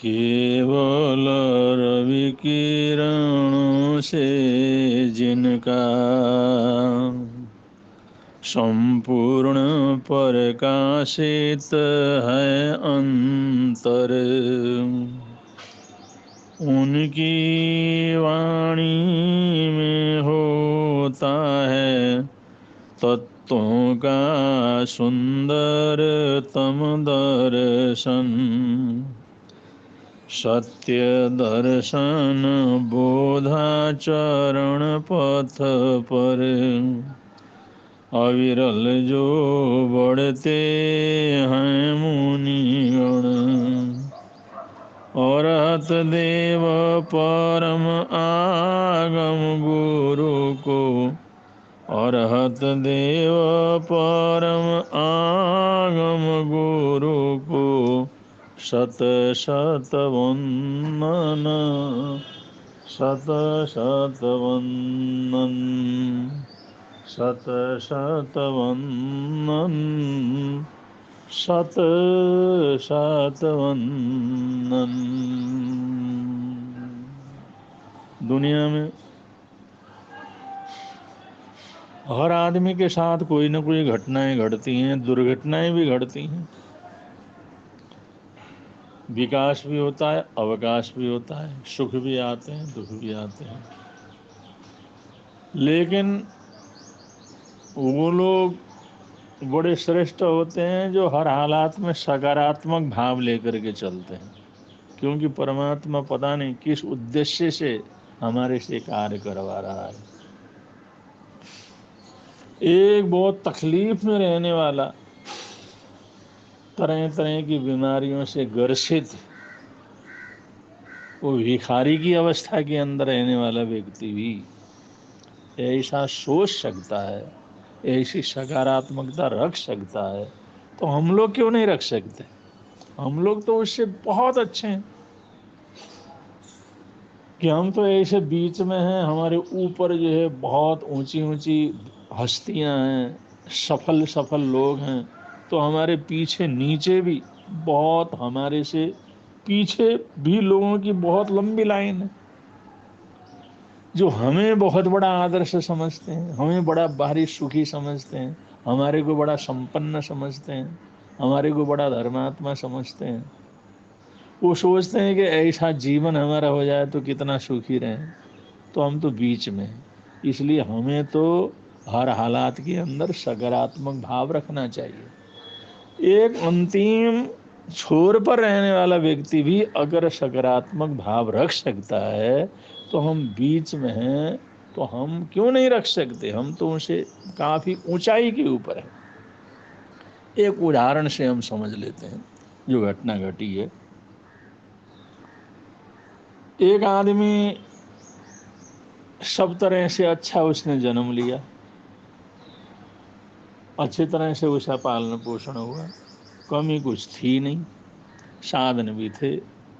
केवल रवि किरणों से जिनका संपूर्ण प्रकाशित है अंतर, उनकी वाणी में होता है तत्वों का सुंदरतम दर्शन। सत्य दर्शन बोधाचरण पथ पर अविरल जो बढ़ते हैं मुनिगण। अरहत देव परम आगम गुरु को, अरहत देव परम आगम गुरु को शत शत वंदन, शत शत वंदन, शत शत वंदन, शत शत वंदन। दुनिया में हर आदमी के साथ कोई ना कोई घटनाएं घटती हैं, दुर्घटनाएं भी घटती हैं। विकास भी होता है, अवकाश भी होता है, सुख भी आते हैं, दुख भी आते हैं। लेकिन वो लोग बड़े श्रेष्ठ होते हैं जो हर हालात में सकारात्मक भाव लेकर के चलते हैं, क्योंकि परमात्मा पता नहीं किस उद्देश्य से हमारे से कार्य करवा रहा है। एक बहुत तकलीफ में रहने वाला, तरह तरह की बीमारियों से ग्रसित, वो भिखारी की अवस्था के अंदर रहने वाला व्यक्ति भी ऐसा सोच सकता है, ऐसी सकारात्मकता रख सकता है, तो हम लोग क्यों नहीं रख सकते? हम लोग तो उससे बहुत अच्छे हैं कि हम तो ऐसे बीच में हैं। हमारे ऊपर जो है बहुत ऊंची ऊंची हस्तियां हैं, सफल सफल लोग हैं, तो हमारे पीछे नीचे भी बहुत, हमारे से पीछे भी लोगों की बहुत लंबी लाइन है जो हमें बहुत बड़ा आदर्श समझते हैं, हमें बड़ा भारी सुखी समझते हैं, हमारे को बड़ा संपन्न समझते हैं, हमारे को बड़ा धर्मात्मा समझते हैं। वो सोचते हैं कि ऐसा जीवन हमारा हो जाए तो कितना सुखी रहें, तो हम तो बीच में हैं। इसलिए हमें तो हर हालात के अंदर सकारात्मक भाव रखना चाहिए। एक अंतिम छोर पर रहने वाला व्यक्ति भी अगर सकारात्मक भाव रख सकता है, तो हम बीच में हैं, तो हम क्यों नहीं रख सकते? हम तो उनसे काफी ऊंचाई के ऊपर है। एक उदाहरण से हम समझ लेते हैं जो घटना घटी है। एक आदमी, सब तरह से अच्छा उसने जन्म लिया, अच्छी तरह से उसका पालन पोषण हुआ, कमी कुछ थी नहीं, साधन भी थे,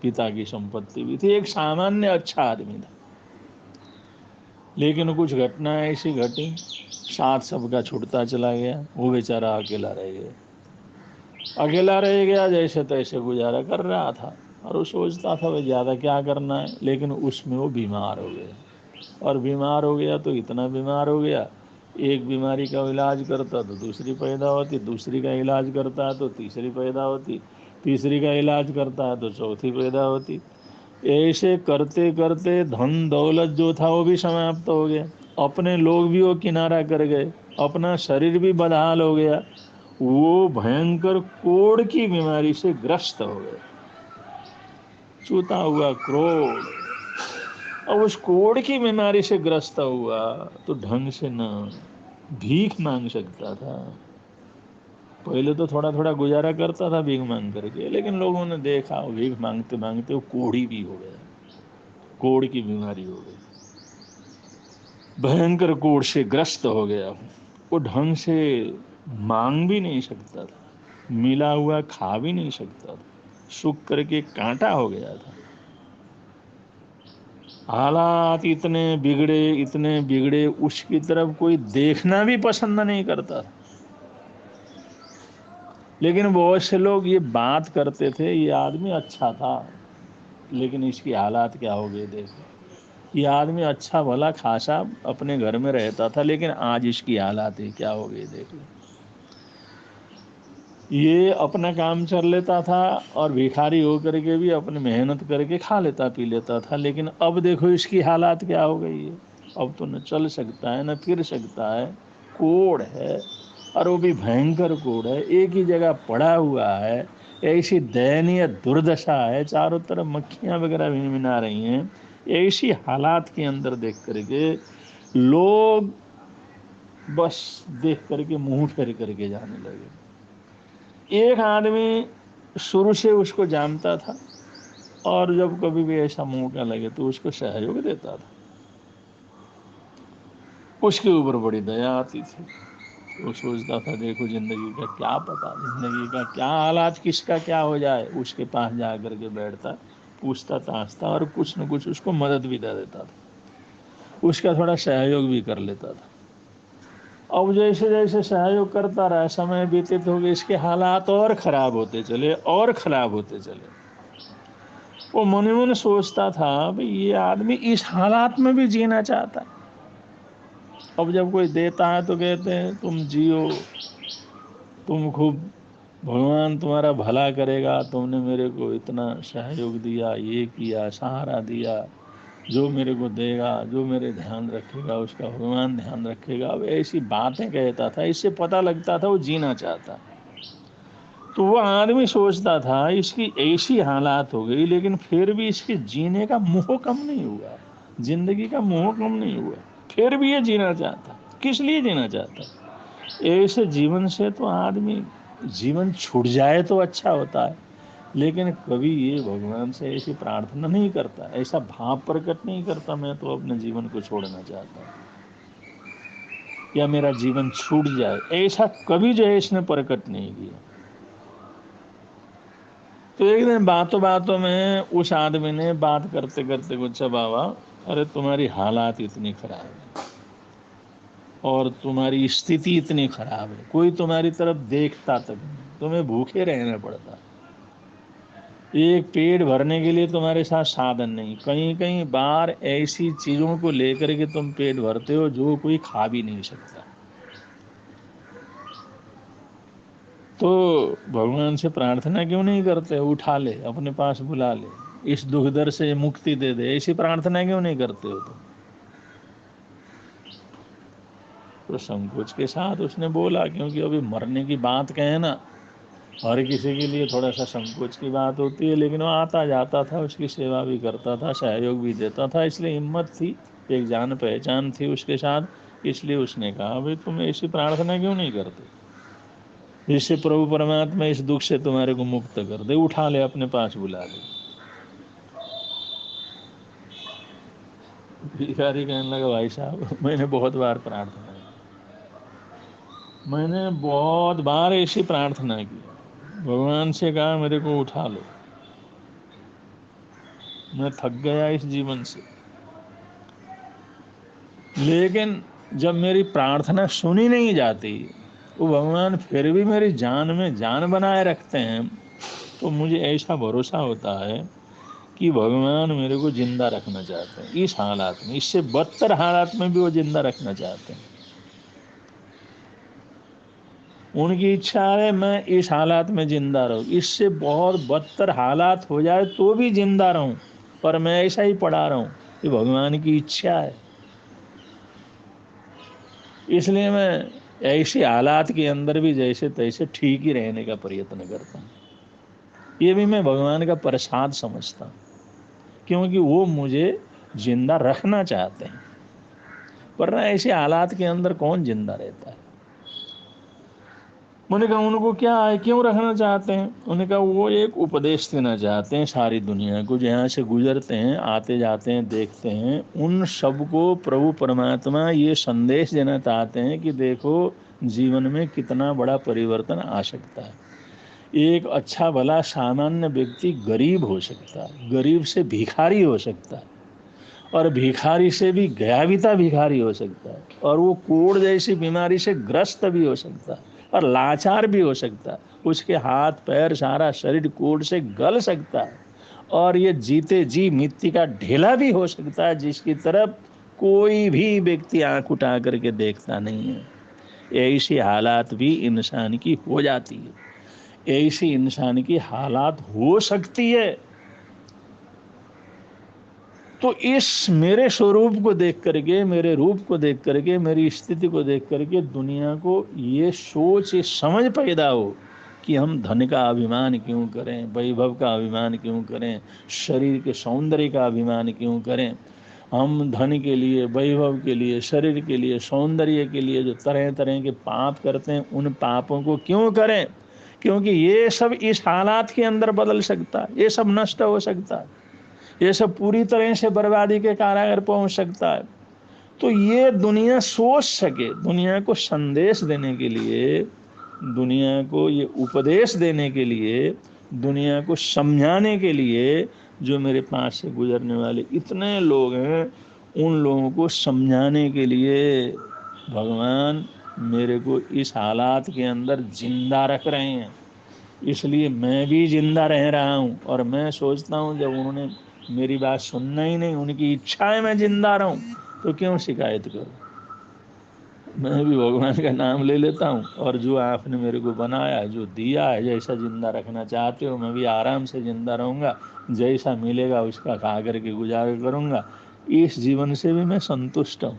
पिता की संपत्ति भी थी, एक सामान्य अच्छा आदमी था। लेकिन कुछ घटना ऐसी घटी, साथ सबका छूटता चला गया, वो बेचारा अकेला रह गया। अकेला रह गया, जैसे तैसे गुजारा कर रहा था, और वो सोचता था भाई ज़्यादा क्या करना है, लेकिन उसमें वो बीमार हो गया। और बीमार हो गया तो इतना बीमार हो गया, एक बीमारी का इलाज करता तो दूसरी पैदा होती, दूसरी का इलाज करता है तो तीसरी पैदा होती, तीसरी का इलाज करता है तो चौथी पैदा होती। ऐसे करते करते धन दौलत जो था वो भी समाप्त हो गया, अपने लोग भी वो किनारा कर गए, अपना शरीर भी बदहाल हो गया। वो भयंकर कोढ़ की बीमारी से ग्रस्त हो गया, छूता हुआ क्रोध। अब उस कोढ़ की बीमारी से ग्रस्त हुआ तो ढंग से न भीख मांग सकता था। पहले तो थोड़ा थोड़ा गुजारा करता था भीख मांग करके, लेकिन लोगों ने देखा वो भीख मांगते मांगते वो कोढ़ी भी हो गया, कोढ़ की बीमारी हो गई, भयंकर कोढ़ से ग्रस्त हो गया। वो ढंग से मांग भी नहीं सकता था, मिला हुआ खा भी नहीं सकता था, सूख करके कांटा हो गया था। हालात इतने बिगड़े, इतने बिगड़े, उसकी तरफ कोई देखना भी पसंद नहीं करता। लेकिन बहुत से लोग ये बात करते थे ये आदमी अच्छा था, लेकिन इसकी हालात क्या हो गए देखो। ये आदमी अच्छा भला खासा अपने घर में रहता था, लेकिन आज इसकी हालात ही क्या हो गई देख लो। ये अपना काम कर लेता था और भिखारी होकर के भी अपनी मेहनत करके खा लेता पी लेता था, लेकिन अब देखो इसकी हालात क्या हो गई है। अब तो न चल सकता है न फिर सकता है, कोढ़ है, और वो भी भयंकर कोढ़ है, एक ही जगह पड़ा हुआ है। ऐसी दयनीय दुर्दशा है, चारों तरफ मक्खियां वगैरह भिनभिना रही हैं। ऐसी हालात के अंदर देख करके लोग बस देख करके मुंह फेर करके जाने लगे। एक आदमी शुरू से उसको जानता था, और जब कभी भी ऐसा मौका लगे तो उसको सहयोग देता था। उसके ऊपर बड़ी दया आती थी। वो सोचता था देखो जिंदगी का क्या पता, जिंदगी का क्या हालात किसका क्या हो जाए। उसके पास जा करके बैठता, पूछता ताछता, और कुछ न कुछ उसको मदद भी दे देता था, उसका थोड़ा सहयोग भी कर लेता था। अब जैसे जैसे सहयोग करता रहा, समय व्यतीत हो गए, इसके हालात और खराब होते चले और खराब होते चले। वो मन ही मन सोचता था भाई ये आदमी इस हालात में भी जीना चाहता है। अब जब कोई देता है तो कहते हैं तुम जियो, तुम खूब, भगवान तुम्हारा भला करेगा, तुमने मेरे को इतना सहयोग दिया, ये किया, सहारा दिया, जो मेरे को देगा, जो मेरे ध्यान रखेगा उसका भगवान ध्यान रखेगा। अब ऐसी बातें कहता था, इससे पता लगता था वो जीना चाहता। तो वो आदमी सोचता था इसकी ऐसी हालात हो गई, लेकिन फिर भी इसके जीने का मोह कम नहीं हुआ, जिंदगी का मोह कम नहीं हुआ, फिर भी ये जीना चाहता। किस लिए जीना चाहता? ऐसे जीवन से तो आदमी, जीवन छूट जाए तो अच्छा होता है, लेकिन कभी ये भगवान से ऐसी प्रार्थना नहीं करता, ऐसा भाव प्रकट नहीं करता मैं तो अपने जीवन को छोड़ना चाहता हूँ या मेरा जीवन छूट जाए, ऐसा कभी जो है इसने प्रकट नहीं किया। तो एक दिन बातों बातों में उस आदमी ने बात करते करते कुछ, बाबा अरे तुम्हारी हालात इतनी खराब है और तुम्हारी स्थिति इतनी खराब है, कोई तुम्हारी तरफ देखता तक नहीं, तुम्हें भूखे रहना पड़ता, एक पेट भरने के लिए तुम्हारे साथ साधन नहीं, कहीं कहीं बार ऐसी चीजों को लेकर के तुम पेट भरते हो जो कोई खा भी नहीं सकता। तो भगवान से प्रार्थना क्यों नहीं करते, उठा ले अपने पास बुला ले, इस दुख दर्द से मुक्ति दे दे, ऐसी प्रार्थना क्यों नहीं करते हो तुम? तो संकोच के साथ उसने बोला, क्योंकि अभी मरने की बात कहे ना, हर किसी के लिए थोड़ा सा संकोच की बात होती है, लेकिन वो आता जाता था, उसकी सेवा भी करता था, सहयोग भी देता था, इसलिए हिम्मत थी, एक जान पहचान थी उसके साथ। इसलिए उसने कहा भाई तुम ऐसी प्रार्थना क्यों नहीं करते, जिससे प्रभु परमात्मा इस दुख से तुम्हारे को मुक्त कर दे, उठा ले अपने पास बुला ले। भिखारी कहने लगा भाई साहब मैंने बहुत बार प्रार्थना की, मैंने बहुत बार ऐसी प्रार्थना की, भगवान से कहा मेरे को उठा लो, मैं थक गया इस जीवन से, लेकिन जब मेरी प्रार्थना सुनी नहीं जाती, वो भगवान फिर भी मेरी जान में जान बनाए रखते हैं, तो मुझे ऐसा भरोसा होता है कि भगवान मेरे को जिंदा रखना चाहते हैं इस हालात में, इससे बदतर हालात में भी वो जिंदा रखना चाहते हैं। उनकी इच्छा है मैं इस हालात में जिंदा रहूं, इससे बहुत बदतर हालात हो जाए तो भी जिंदा रहूं, पर मैं ऐसा ही पड़ा रहूं, ये भगवान की इच्छा है। इसलिए मैं ऐसे हालात के अंदर भी जैसे तैसे ठीक ही रहने का प्रयत्न करता हूँ। ये भी मैं भगवान का प्रसाद समझता हूँ, क्योंकि वो मुझे जिंदा रखना चाहते हैं, वरना ऐसे हालात के अंदर कौन जिंदा रहता है। उन्होंने कहा उनको क्या है, क्यों रखना चाहते हैं? उन्होंने कहा वो एक उपदेश देना चाहते हैं सारी दुनिया को, जहाँ से गुजरते हैं, आते जाते हैं, देखते हैं, उन सबको प्रभु परमात्मा ये संदेश देना चाहते हैं कि देखो जीवन में कितना बड़ा परिवर्तन आ सकता है। एक अच्छा भला सामान्य व्यक्ति गरीब हो सकता है, गरीब से भिखारी हो सकता है, और भिखारी से भी गयाविता भिखारी हो सकता है, और वो कोढ़ जैसी बीमारी से ग्रस्त भी हो सकता है, और लाचार भी हो सकता है, उसके हाथ पैर सारा शरीर कोढ़ से गल सकता है, और ये जीते जी मिट्टी का ढेला भी हो सकता है, जिसकी तरफ कोई भी व्यक्ति आंख उठा करके देखता नहीं है। ऐसी हालात भी इंसान की हो जाती है, ऐसी इंसान की हालात हो सकती है। तो इस मेरे स्वरूप को देख करके, मेरे रूप को देख करके, मेरी स्थिति को देख करके दुनिया को ये सोच, ये समझ पैदा हो कि हम धन का अभिमान क्यों करें, वैभव का अभिमान क्यों करें, शरीर के सौंदर्य का अभिमान क्यों करें। हम धन के लिए, वैभव के लिए, शरीर के लिए, सौंदर्य के लिए जो तरह तरह के पाप करते हैं, उन पापों को क्यों करें? क्योंकि ये सब इस हालात के अंदर बदल सकता है, ये सब नष्ट हो सकता है, ये सब पूरी तरह से बर्बादी के कारागार पहुंच सकता है। तो ये दुनिया सोच सके, दुनिया को संदेश देने के लिए, दुनिया को ये उपदेश देने के लिए, दुनिया को समझाने के लिए, जो मेरे पास से गुजरने वाले इतने लोग हैं, उन लोगों को समझाने के लिए भगवान मेरे को इस हालात के अंदर जिंदा रख रहे हैं। इसलिए मैं भी जिंदा रह रहा हूँ। और मैं सोचता हूँ जब उन्होंने मेरी बात सुनना ही नहीं, उनकी इच्छा है मैं जिंदा रहूँ, तो क्यों शिकायत करूँ? मैं भी भगवान का नाम ले लेता हूँ, और जो आपने मेरे को बनाया, जो दिया है, जैसा जिंदा रखना चाहते हो, मैं भी आराम से जिंदा रहूँगा, जैसा मिलेगा उसका खा करके गुजारा करूँगा। इस जीवन से भी मैं संतुष्ट हूँ,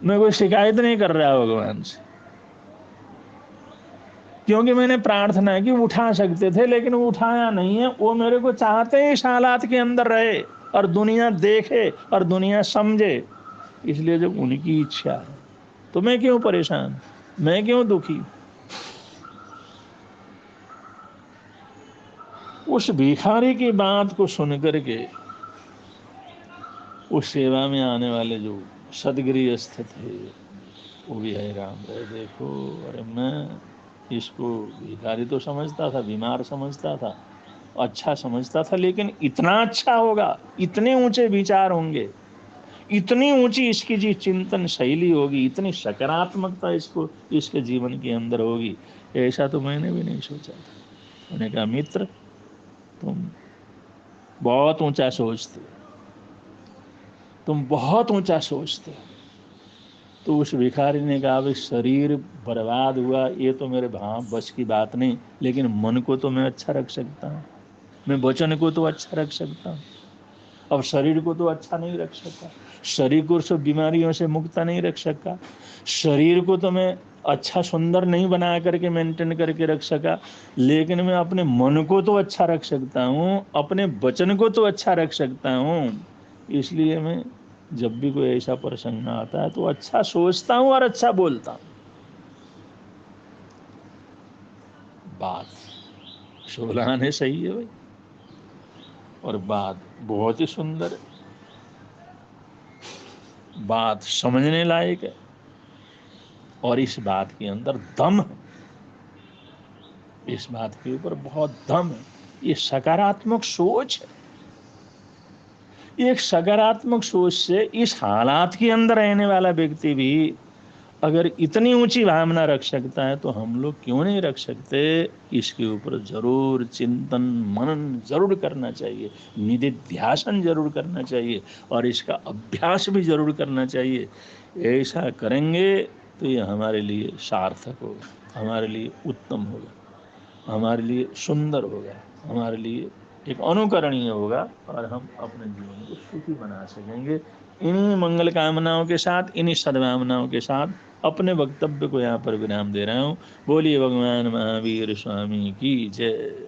मैं कोई शिकायत नहीं कर रहा भगवान से। क्योंकि मैंने प्रार्थना की, उठा सकते थे लेकिन वो उठाया नहीं है। वो मेरे को चाहते हैं इस हालात के अंदर रहे और दुनिया देखे और दुनिया समझे। इसलिए जब उनकी इच्छा है तो मैं क्यों परेशान, मैं क्यों दुखी? उस भिखारी की बात को सुन करके उस सेवा में आने वाले जो सदगृहस्थ थे, वो भी हैरान रहे। देखो, अरे मैं इसको भिखारी तो समझता था, बीमार समझता था, अच्छा समझता था, लेकिन इतना अच्छा होगा, इतने ऊंचे विचार होंगे, इतनी ऊंची इसकी जी चिंतन शैली होगी, इतनी सकारात्मकता इसको इसके जीवन के अंदर होगी, ऐसा तो मैंने भी नहीं सोचा था। उन्होंने कहा, मित्र तुम बहुत ऊंचा सोचते हो, तुम बहुत ऊंचा सोचते हो। तो उस भिखारी ने कहा, भाई शरीर बर्बाद हुआ ये तो मेरे भाव बस की बात नहीं, लेकिन मन को तो मैं अच्छा रख सकता हूँ, मैं वचन को तो अच्छा रख सकता हूँ। अब शरीर को तो अच्छा नहीं रख सका, शरीर को सब बीमारियों से मुक्त नहीं रख सका, शरीर को तो मैं अच्छा सुंदर नहीं बना करके मेंटेन करके रख सका, लेकिन मैं अपने मन को तो अच्छा रख सकता हूँ, अपने वचन को तो अच्छा रख सकता हूँ। इसलिए मैं जब भी कोई ऐसा प्रसंग आता है तो अच्छा सोचता हूँ और अच्छा बोलता हूँ। बात शोलान है, सही है भाई, और बात बहुत ही सुंदर है, बात समझने लायक है, और इस बात के अंदर दम है, इस बात के ऊपर बहुत दम है। ये सकारात्मक सोच है। एक सकारात्मक सोच से इस हालात के अंदर रहने वाला व्यक्ति भी अगर इतनी ऊंची भावना रख सकता है तो हम लोग क्यों नहीं रख सकते? इसके ऊपर जरूर चिंतन मनन जरूर करना चाहिए, निधिध्यासन जरूर करना चाहिए, और इसका अभ्यास भी जरूर करना चाहिए। ऐसा करेंगे तो ये हमारे लिए सार्थक होगा, हमारे लिए उत्तम होगा, हमारे लिए सुंदर होगा, हमारे लिए एक अनुकरणीय होगा, और हम अपने जीवन को सुखी बना सकेंगे। इन्हीं मंगल कामनाओं के साथ, इन्हीं सद्भावनाओं के साथ अपने वक्तव्य को यहाँ पर विराम दे रहा हूँ। बोलिए भगवान महावीर स्वामी की जय।